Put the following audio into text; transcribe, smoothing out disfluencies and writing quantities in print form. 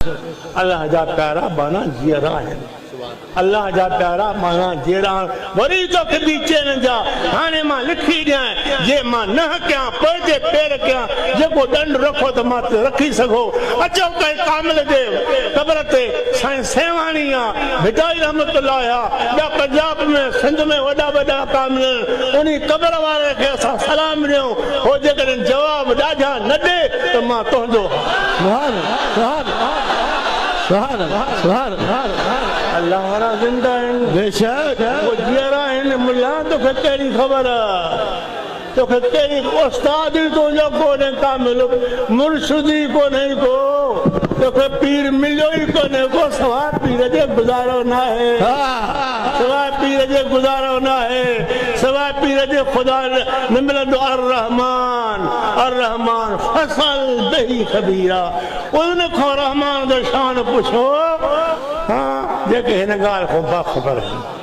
अल्लाह जा प्यारा माना जीरा है अल्लाह जा प्यारा माना जेड़ा वरी तो कभी चेन जा हाने मां लिखी दिया जे मां न क्या पड़े पैर क्या जेको दंड रखो तो मां रखी सको अचो कई कामिल दे कब्र ते साईं सेवाणीया भिटाई रहमतुल्लाह या पंजाब में सिंध में वडा वडा कामिल उनी कब्र वाले के असा सलाम दियो हो जेकॾहिं जवाब ॾाढा न दे तो मां तोंजो सुभान सुभान सुभान सुभान अल्लाह वाला जिंदा है बेशक वो जीरा है मुल्ला तो कतेरी खबर तो कतेरी उस्ताद तो जो को ने कामिल मुर्शिदी को नहीं को तो पीर मिलो ही को ने को सवा पीर जे गुजारो ना है सवा पीर जे गुजारो ना है सवा पीर जे खुदा न मिलंदो अर रहमान फसल बही खबीरा उन को रहमान द शान पूछो हां जेके हिन गाल को खबर है